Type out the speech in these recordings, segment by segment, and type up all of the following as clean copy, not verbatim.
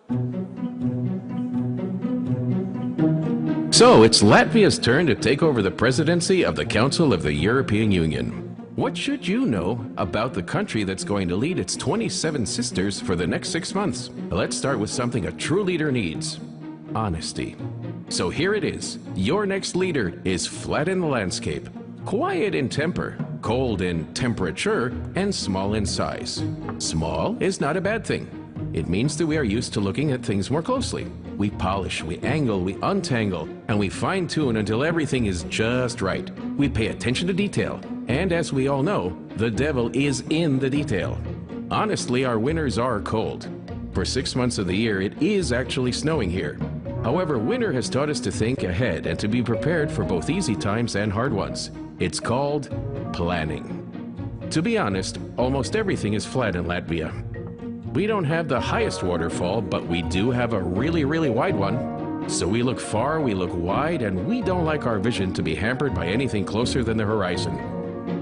So, it's Latvia's turn to take over the presidency of the Council of the European Union. What should you know about the country that's going to lead its 27 sisters for the next 6 months? Let's start with something a true leader needs: honesty. So here it is. Your next leader is flat in the landscape, quiet in temper, cold in temperature, and small in size. Small is not a bad thing. It means that we are used to looking at things more closely. We polish, we angle, we untangle, and we fine-tune until everything is just right. We pay attention to detail. And as we all know, the devil is in the detail. Honestly, our winters are cold. For 6 months of the year, it is actually snowing here. However, winter has taught us to think ahead and to be prepared for both easy times and hard ones. It's called planning. To be honest, almost everything is flat in Latvia. We don't have the highest waterfall, but we do have a really, really wide one. So we look far, we look wide, and we don't like our vision to be hampered by anything closer than the horizon.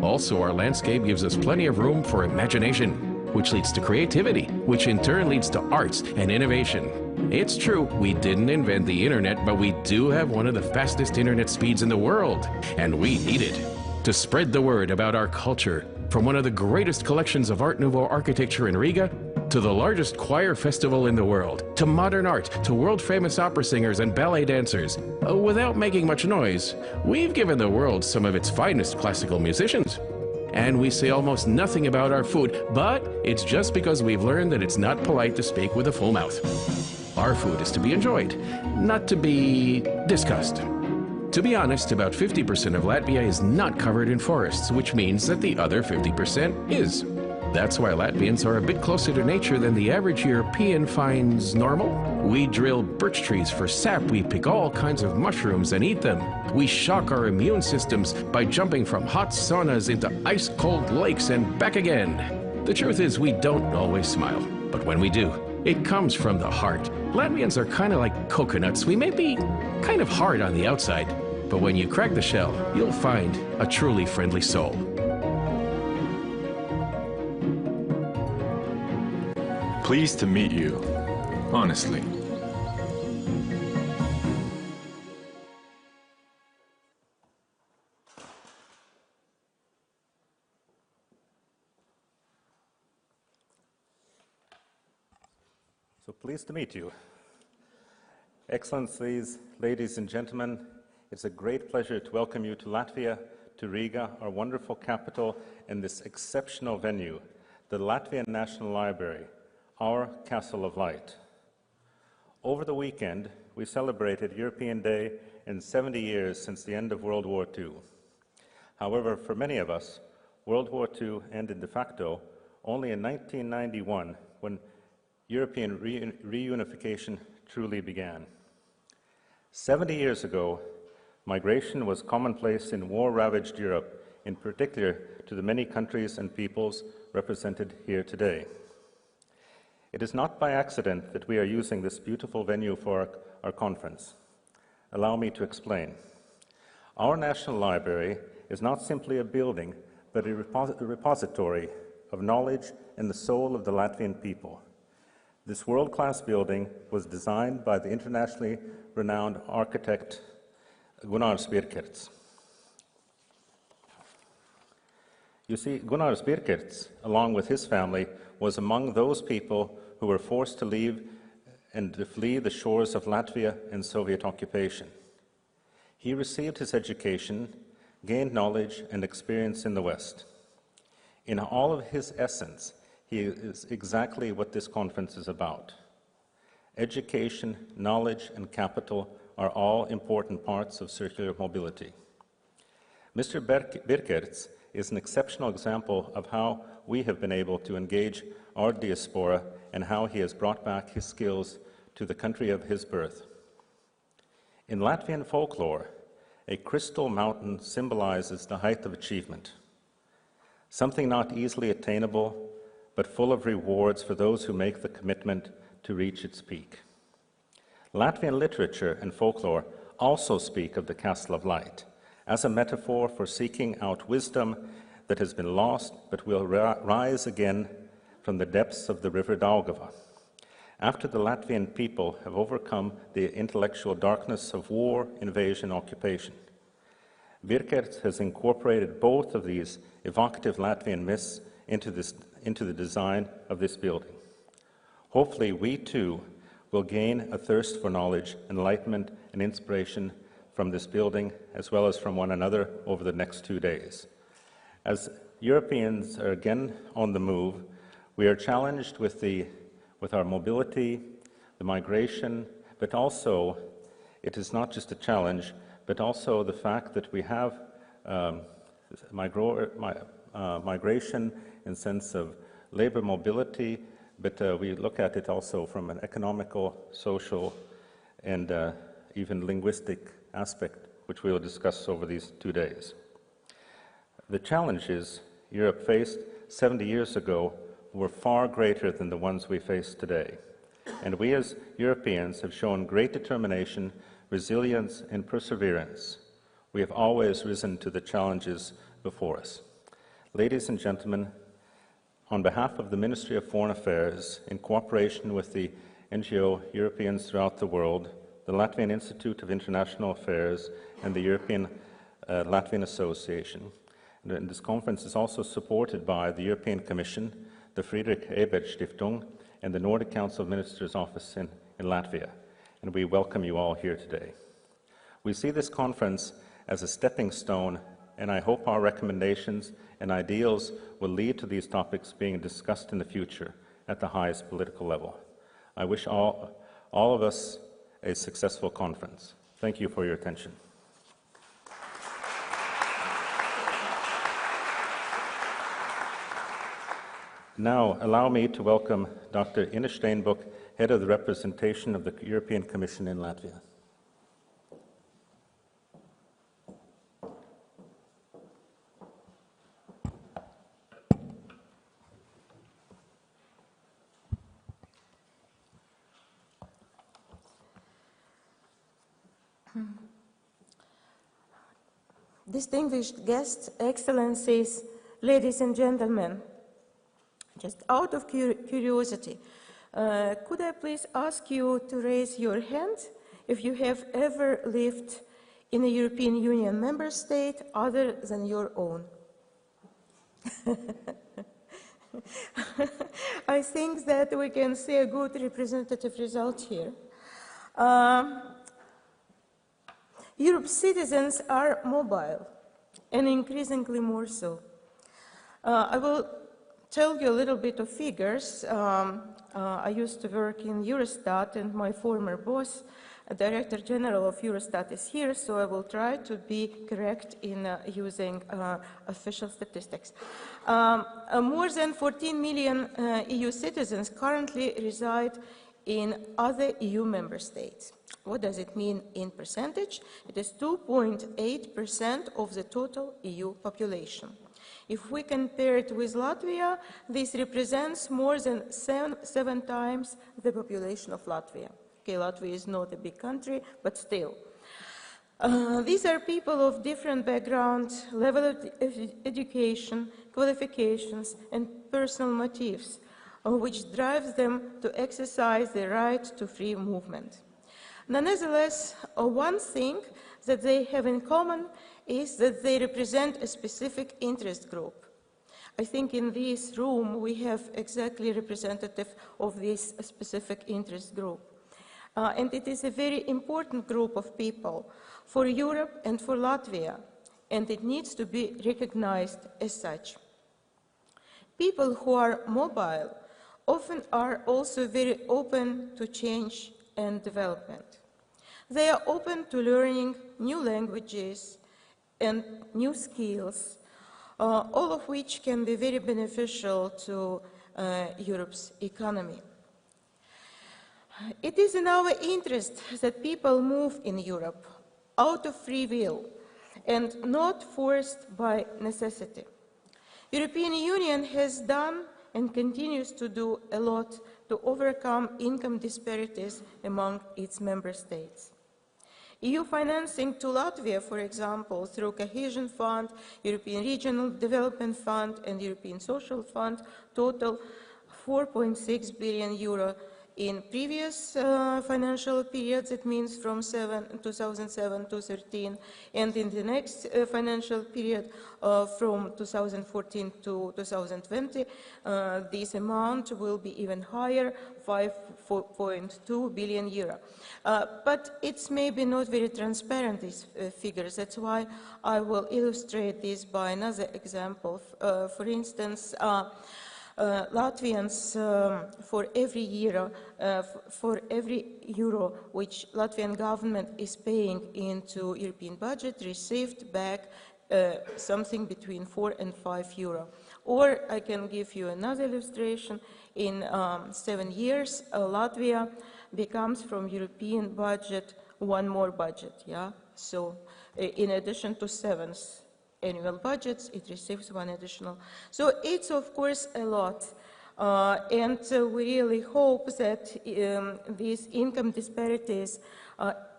Also, our landscape gives us plenty of room for imagination, which leads to creativity, which in turn leads to arts and innovation. It's true, we didn't invent the internet, but we do have one of the fastest internet speeds in the world, and we need it to spread the word about our culture, from one of the greatest collections of Art Nouveau architecture in Riga, to the largest choir festival in the world, to modern art, to world-famous opera singers and ballet dancers. Without making much noise, we've given the world some of its finest classical musicians. And we say almost nothing about our food, but it's just because we've learned that it's not polite to speak with a full mouth. Our food is to be enjoyed, not to be discussed. To be honest, about 50% of Latvia is not covered in forests, which means that the other 50% is. That's why Latvians are a bit closer to nature than the average European finds normal. We drill birch trees for sap, we pick all kinds of mushrooms and eat them. We shock our immune systems by jumping from hot saunas into ice-cold lakes and back again. The truth is, we don't always smile, but when we do, it comes from the heart. Latvians are kind of like coconuts. We may be kind of hard on the outside, but when you crack the shell, you'll find a truly friendly soul. Pleased to meet you, honestly. So pleased to meet you. Excellencies, ladies and gentlemen, it's a great pleasure to welcome you to Latvia, to Riga, our wonderful capital, and this exceptional venue, the Latvian National Library, our Castle of Light. Over the weekend, we celebrated European Day in 70 years since the end of World War II. However, for many of us, World War II ended de facto only in 1991, when European reunification truly began. 70 years ago, migration was commonplace in war-ravaged Europe, in particular to the many countries and peoples represented here today. It is not by accident that we are using this beautiful venue for our conference. Allow me to explain. Our National Library is not simply a building, but a repository of knowledge and the soul of the Latvian people. This world-class building was designed by the internationally renowned architect Rihards. You see, Rihards, along with his family, was among those people who were forced to leave and to flee the shores of Latvia in Soviet occupation. He received his education, gained knowledge and experience in the West. In all of his essence, he is exactly what this conference is about. Education, knowledge, and capital are all important parts of circular mobility. Mr. Rihards is an exceptional example of how we have been able to engage our diaspora and how he has brought back his skills to the country of his birth. In Latvian folklore, a crystal mountain symbolizes the height of achievement, something not easily attainable, but full of rewards for those who make the commitment to reach its peak. Latvian literature and folklore also speak of the Castle of Light as a metaphor for seeking out wisdom that has been lost but will rise again from the depths of the river Daugava. After the Latvian people have overcome the intellectual darkness of war, invasion, occupation, Rihards has incorporated both of these evocative Latvian myths into the design of this building. Hopefully, we too will gain a thirst for knowledge, enlightenment, and inspiration from this building, as well as from one another over the next 2 days. As Europeans are again on the move, we are challenged with our mobility, the migration, but also, it is not just a challenge, but also the fact that we have migration in the sense of labor mobility, but we look at it also from an economical, social, and even linguistic aspect, which we will discuss over these 2 days. The challenges Europe faced 70 years ago were far greater than the ones we face today. And we as Europeans have shown great determination, resilience, and perseverance. We have always risen to the challenges before us. Ladies and gentlemen, on behalf of the Ministry of Foreign Affairs, in cooperation with the NGO Europeans throughout the world, the Latvian Institute of International Affairs, and the European Latvian Association. And this conference is also supported by the European Commission, the Friedrich Ebert Stiftung, and the Nordic Council of Ministers Office in Latvia. And we welcome you all here today. We see this conference as a stepping stone, and I hope our recommendations and ideals will lead to these topics being discussed in the future at the highest political level. I wish all of us a successful conference. Thank you for your attention. Now, allow me to welcome Dr. Šteinbuka, Head of the Representation of the European Commission in Latvia. Distinguished guests, excellencies, ladies and gentlemen, just out of curiosity, could I please ask you to raise your hand if you have ever lived in a European Union member state other than your own? I think that we can see a good representative result here. Europe's citizens are mobile, and increasingly more so. I will tell you a little bit of figures. I used to work in Eurostat, and my former boss, Director General of Eurostat, is here, so I will try to be correct in using official statistics. More than 14 million EU citizens currently reside in other EU member states. What does it mean in percentage? It is 2.8% of the total EU population. If we compare it with Latvia, this represents more than seven times the population of Latvia. Okay, Latvia is not a big country, but still. These are people of different backgrounds, level of education, qualifications, and personal motives, which drives them to exercise their right to free movement. Nonetheless, one thing that they have in common is that they represent a specific interest group. I think in this room we have exactly representative of this specific interest group. And it is a very important group of people for Europe and for Latvia, and it needs to be recognized as such. People who are mobile often are also very open to change and development. They are open to learning new languages and new skills, all of which can be very beneficial to Europe's economy. It is in our interest that people move in Europe out of free will and not forced by necessity. European Union has done and continues to do a lot to overcome income disparities among its member states. EU financing to Latvia, for example, through Cohesion Fund, European Regional Development Fund, and European Social Fund, total €4.6 billion In previous financial periods, it means from 2007 to 13, and in the next financial period from 2014 to 2020, this amount will be even higher, 5.2 billion euro. But it's maybe not very transparent, these figures. That's why I will illustrate this by another example. For instance, Latvians, for every euro which Latvian government is paying into European budget, received back something between 4 and 5 euro. Or I can give you another illustration. In 7 years, Latvia becomes from European budget one more budget. Yeah. So in addition to 7 annual budgets, it receives one additional. So it's of course a lot, and we really hope that these income disparities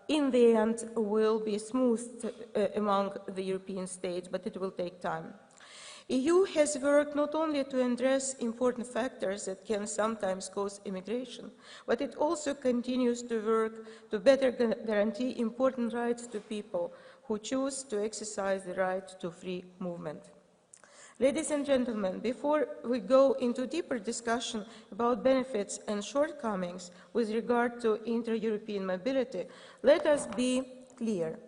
in the end will be smoothed among the European states, but it will take time. EU has worked not only to address important factors that can sometimes cause immigration, but it also continues to work to better guarantee important rights to people who choose to exercise the right to free movement. Ladies and gentlemen, before we go into deeper discussion about benefits and shortcomings with regard to intra-European mobility, let us be clear.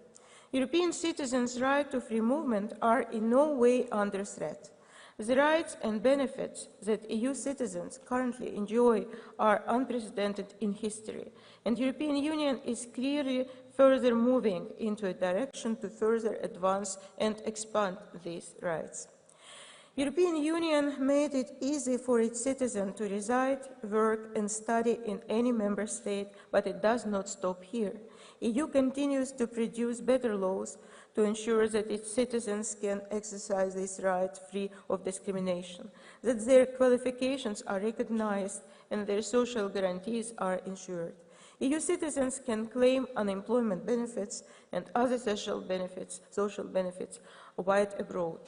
European citizens' right to free movement are in no way under threat. The rights and benefits that EU citizens currently enjoy are unprecedented in history, and the European Union is clearly further moving into a direction to further advance and expand these rights. The European Union made it easy for its citizens to reside, work and study in any member state, but it does not stop here. The EU continues to produce better laws to ensure that its citizens can exercise this right free of discrimination, that their qualifications are recognized and their social guarantees are ensured. EU citizens can claim unemployment benefits and other social benefits while abroad.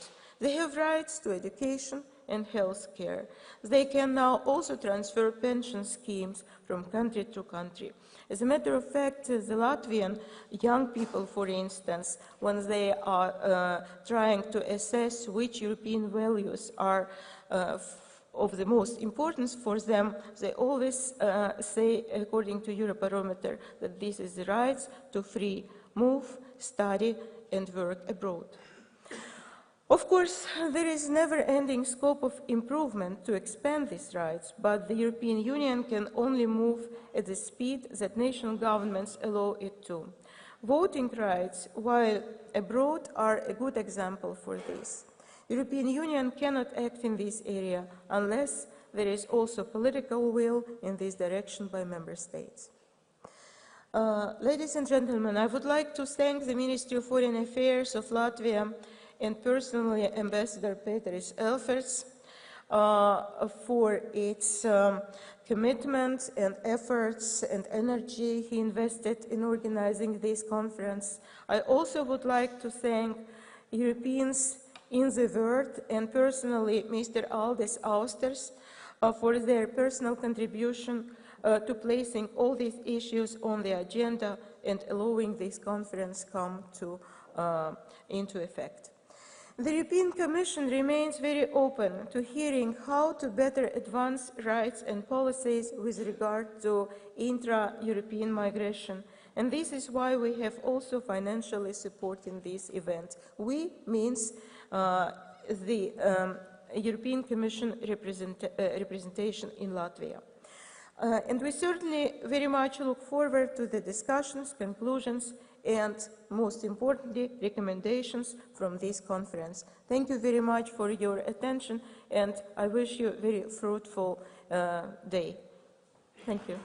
They have rights to education and health care. They can now also transfer pension schemes from country to country. As a matter of fact, the Latvian young people, for instance, when they are trying to assess which European values are of the most importance for them, they always say, according to Eurobarometer, that this is the rights to free move, study and work abroad. Of course, there is never-ending scope of improvement to expand these rights, but the European Union can only move at the speed that national governments allow it to. Voting rights, while abroad, are a good example for this. The European Union cannot act in this area unless there is also political will in this direction by member states. Ladies and gentlemen, I would like to thank the Ministry of Foreign Affairs of Latvia and personally Ambassador Pēteris Elferts for its commitment and efforts and energy he invested in organizing this conference. I also would like to thank Europeans in the world and personally Mr. Aldis Austers for their personal contribution to placing all these issues on the agenda and allowing this conference come into effect. The European Commission remains very open to hearing how to better advance rights and policies with regard to intra-European migration, and this is why we have also financially supported this event. We means the European Commission representation in Latvia. And we certainly very much look forward to the discussions, conclusions, and most importantly, recommendations from this conference. Thank you very much for your attention, and I wish you a very fruitful day. Thank you.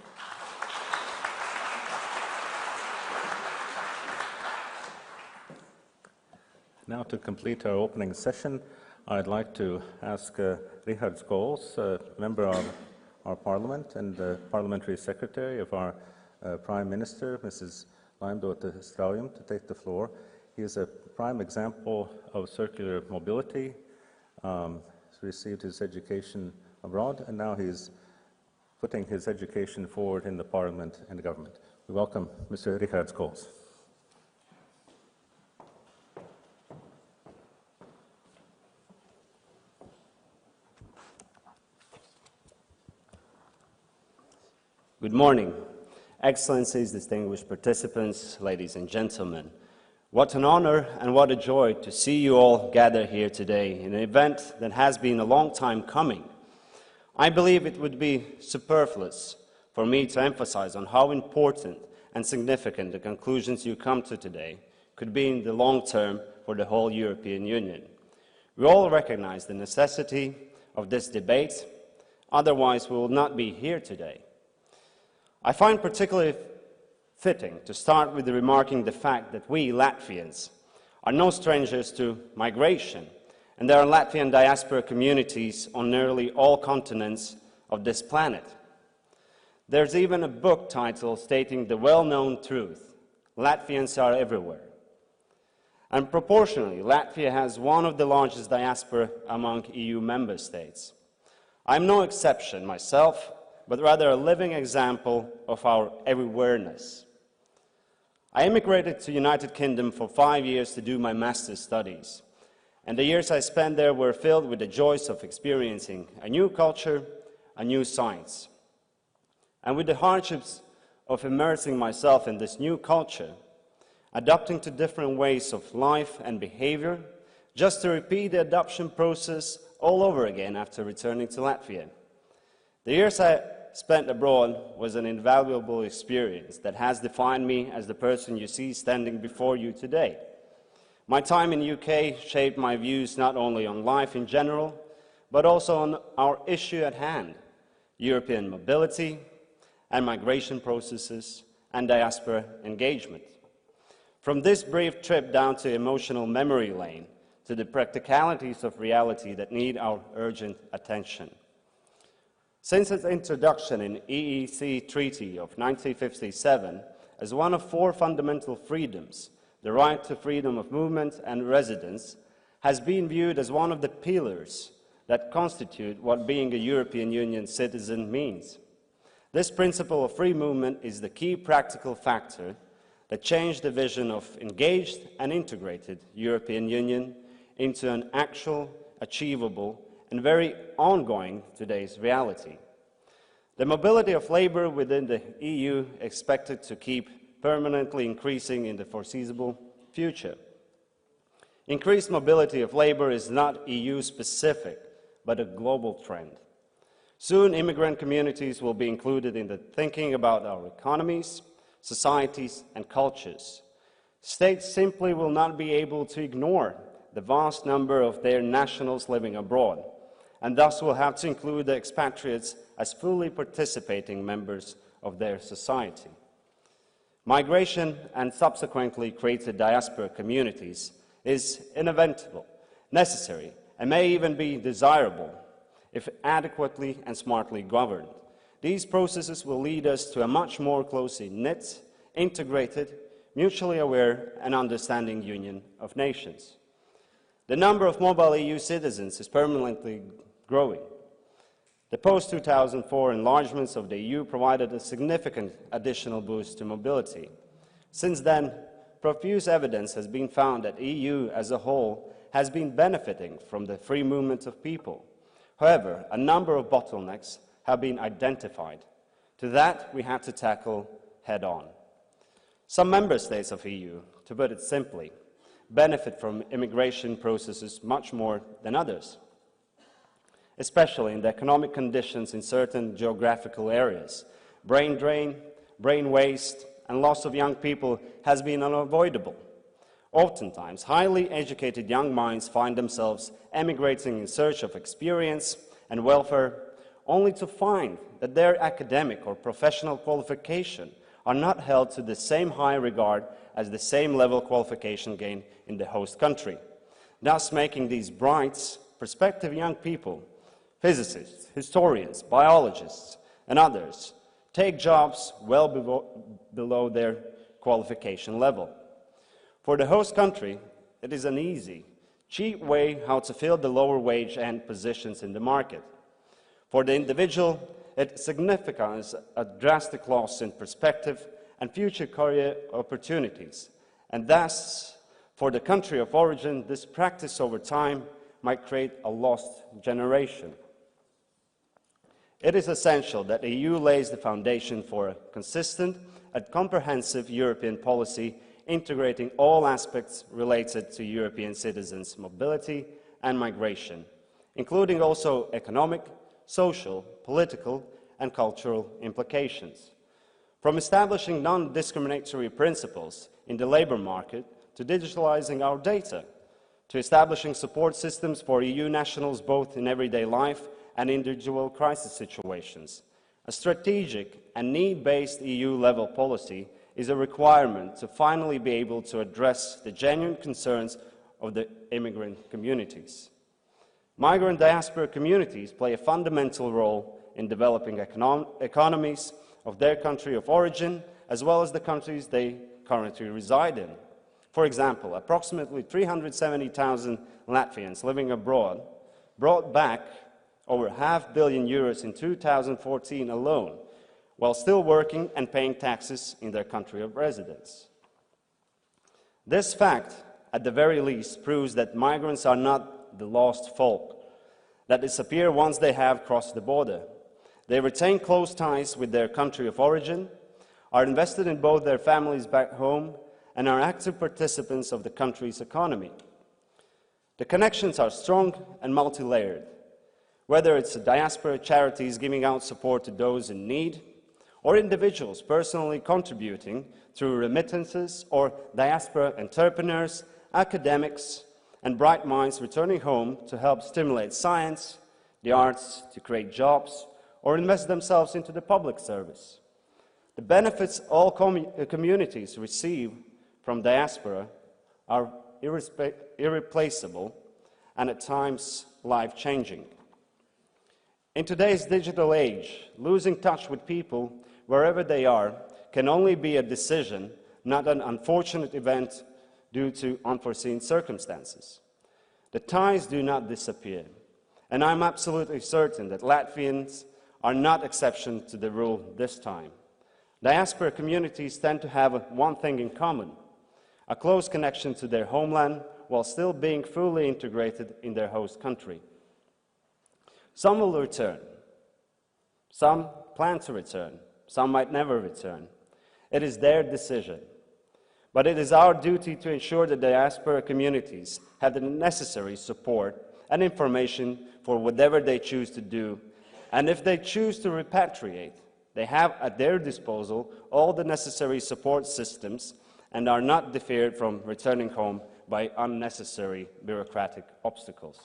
Now, to complete our opening session, I'd like to ask Rihards Kols, member of our Parliament and the Parliamentary Secretary of our Prime Minister, Mrs. Šteinbuka, to take the floor. He is a prime example of circular mobility. He's received his education abroad, and now he's putting his education forward in the Parliament and government. We welcome Mr. Rihards Kols. Good morning, Excellencies, distinguished participants, ladies and gentlemen. What an honor and what a joy to see you all gather here today in an event that has been a long time coming. I believe it would be superfluous for me to emphasize on how important and significant the conclusions you come to today could be in the long term for the whole European Union. We all recognize the necessity of this debate, otherwise we will not be here today. I find particularly fitting to start with remarking the fact that we, Latvians, are no strangers to migration, and there are Latvian diaspora communities on nearly all continents of this planet. There's even a book title stating the well-known truth: Latvians are everywhere. And proportionally, Latvia has one of the largest diaspora among EU member states. I'm no exception myself, but rather a living example of our everywhereness. I immigrated to the United Kingdom for 5 years to do my master's studies, and the years I spent there were filled with the joys of experiencing a new culture, a new science. And with the hardships of immersing myself in this new culture, adapting to different ways of life and behavior, just to repeat the adoption process all over again after returning to Latvia. The years I spent abroad was an invaluable experience that has defined me as the person you see standing before you today. My time in the UK shaped my views not only on life in general, but also on our issue at hand: European mobility and migration processes and diaspora engagement. From this brief trip down to emotional memory lane to the practicalities of reality that need our urgent attention. Since its introduction in EEC Treaty of 1957 as one of 4 fundamental freedoms, the right to freedom of movement and residence has been viewed as one of the pillars that constitute what being a European Union citizen means. This principle of free movement is the key practical factor that changed the vision of engaged and integrated European Union into an actual, achievable, and very ongoing today's reality. The mobility of labor within the EU is expected to keep permanently increasing in the foreseeable future. Increased mobility of labor is not EU-specific, but a global trend. Soon, immigrant communities will be included in the thinking about our economies, societies, and cultures. States simply will not be able to ignore the vast number of their nationals living abroad, and thus will have to include the expatriates as fully participating members of their society. Migration and subsequently created diaspora communities is inevitable, necessary, and may even be desirable if adequately and smartly governed. These processes will lead us to a much more closely knit, integrated, mutually aware and understanding union of nations. The number of mobile EU citizens is permanently growing. The post-2004 enlargements of the EU provided a significant additional boost to mobility. Since then, profuse evidence has been found that the EU as a whole has been benefiting from the free movement of people. However, a number of bottlenecks have been identified. To that, we had to tackle head-on. Some member states of the EU, to put it simply, benefit from immigration processes much more than others, especially in the economic conditions in certain geographical areas. Brain drain, brain waste, and loss of young people has been unavoidable. Oftentimes, highly educated young minds find themselves emigrating in search of experience and welfare, only to find that their academic or professional qualification are not held to the same high regard as the same level qualification gained in the host country, thus making these bright, prospective young people, physicists, historians, biologists, and others, take jobs well below their qualification level. For the host country, it is an easy, cheap way how to fill the lower wage and positions in the market. For the individual, it signifies a drastic loss in perspective and future career opportunities, and thus, for the country of origin, this practice over time might create a lost generation. It is essential that the EU lays the foundation for a consistent and comprehensive European policy integrating all aspects related to European citizens' mobility and migration, including also economic, social, political, and cultural implications. From establishing non-discriminatory principles in the labour market to digitalizing our data, to establishing support systems for EU nationals both in everyday life and individual crisis situations. A strategic and need-based EU-level policy is a requirement to finally be able to address the genuine concerns of the immigrant communities. Migrant diaspora communities play a fundamental role in developing economies of their country of origin, as well as the countries they currently reside in. For example, approximately 370,000 Latvians living abroad brought back over €500 million in 2014 alone, while still working and paying taxes in their country of residence. This fact, at the very least, proves that migrants are not the lost folk that disappear once they have crossed the border. They retain close ties with their country of origin, are invested in both their families back home, and are active participants of the country's economy. The connections are strong and multi-layered, whether it's diaspora charities giving out support to those in need, or individuals personally contributing through remittances, or diaspora entrepreneurs, academics, and bright minds returning home to help stimulate science, the arts, to create jobs, or invest themselves into the public service. The benefits all communities receive from diaspora are irreplaceable and at times life-changing. In today's digital age, losing touch with people wherever they are can only be a decision, not an unfortunate event due to unforeseen circumstances. The ties do not disappear, and I'm absolutely certain that Latvians are not exception to the rule this time. Diaspora communities tend to have one thing in common: a close connection to their homeland while still being fully integrated in their host country. Some will return. Some plan to return. Some might never return. It is their decision. But it is our duty to ensure that diaspora communities have the necessary support and information for whatever they choose to do, and if they choose to repatriate, they have at their disposal all the necessary support systems and are not deterred from returning home by unnecessary bureaucratic obstacles.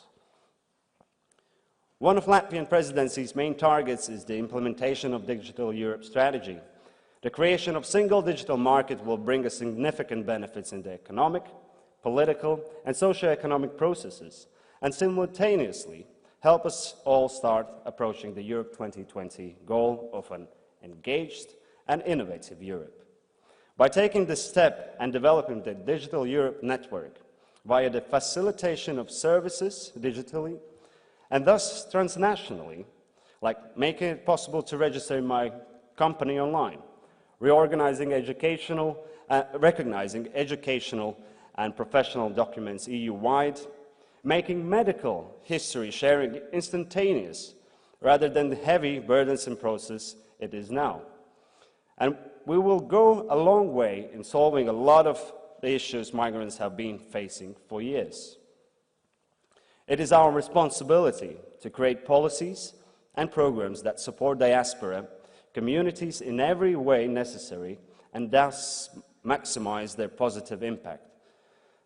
One of Latvian presidency's main targets is the implementation of Digital Europe strategy. The creation of a single digital market will bring us significant benefits in the economic, political, and socio-economic processes, and simultaneously help us all start approaching the Europe 2020 goal of an engaged and innovative Europe. By taking this step and developing the Digital Europe network via the facilitation of services digitally and thus transnationally, like making it possible to register my company online, recognizing educational and professional documents EU-wide, making medical history sharing instantaneous rather than the heavy, burdensome process it is now. And we will go a long way in solving a lot of the issues migrants have been facing for years. It is our responsibility to create policies and programs that support diaspora communities in every way necessary and thus maximize their positive impact.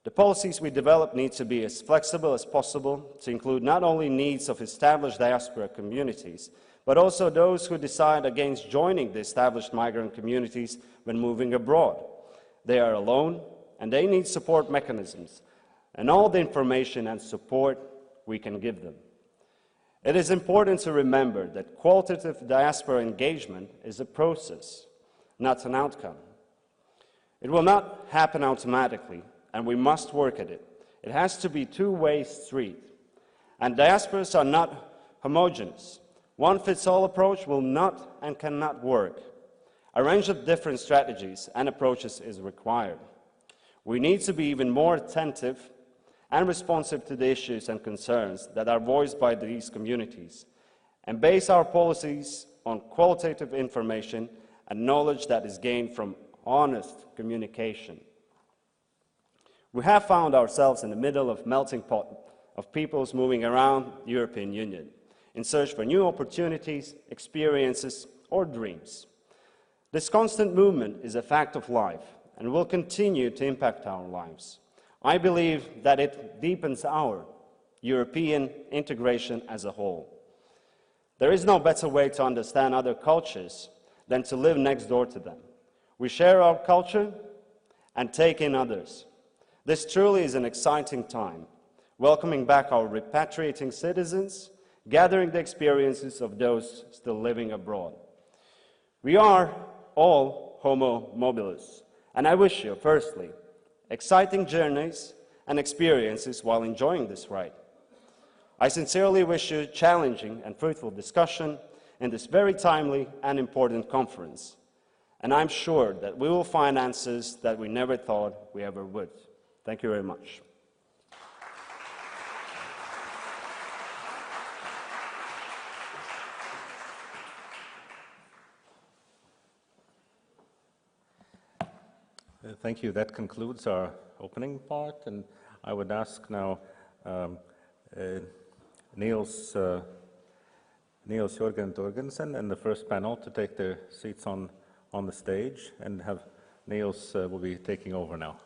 The policies we develop need to be as flexible as possible to include not only needs of established diaspora communities, but also those who decide against joining the established migrant communities when moving abroad. They are alone and they need support mechanisms and all the information and support we can give them. It is important to remember that qualitative diaspora engagement is a process, not an outcome. It will not happen automatically, and we must work at it. It has to be a two-way street. And diasporas are not homogeneous. One-fits-all approach will not and cannot work. A range of different strategies and approaches is required. We need to be even more attentive and responsive to the issues and concerns that are voiced by these communities, and base our policies on qualitative information and knowledge that is gained from honest communication. We have found ourselves in the middle of a melting pot of peoples moving around the European Union in search for new opportunities, experiences, or dreams. This constant movement is a fact of life and will continue to impact our lives. I believe that it deepens our European integration as a whole. There is no better way to understand other cultures than to live next door to them. We share our culture and take in others. This truly is an exciting time, welcoming back our repatriating citizens, gathering the experiences of those still living abroad. We are all Homo mobilis, and I wish you, firstly, exciting journeys and experiences while enjoying this ride. I sincerely wish you challenging and fruitful discussion in this very timely and important conference, and I'm sure that we will find answers that we never thought we ever would. Thank you very much. Thank you. That concludes our opening part, and I would ask now Niels Jørgen Torgensen and the first panel to take their seats on the stage, and have Niels will be taking over now.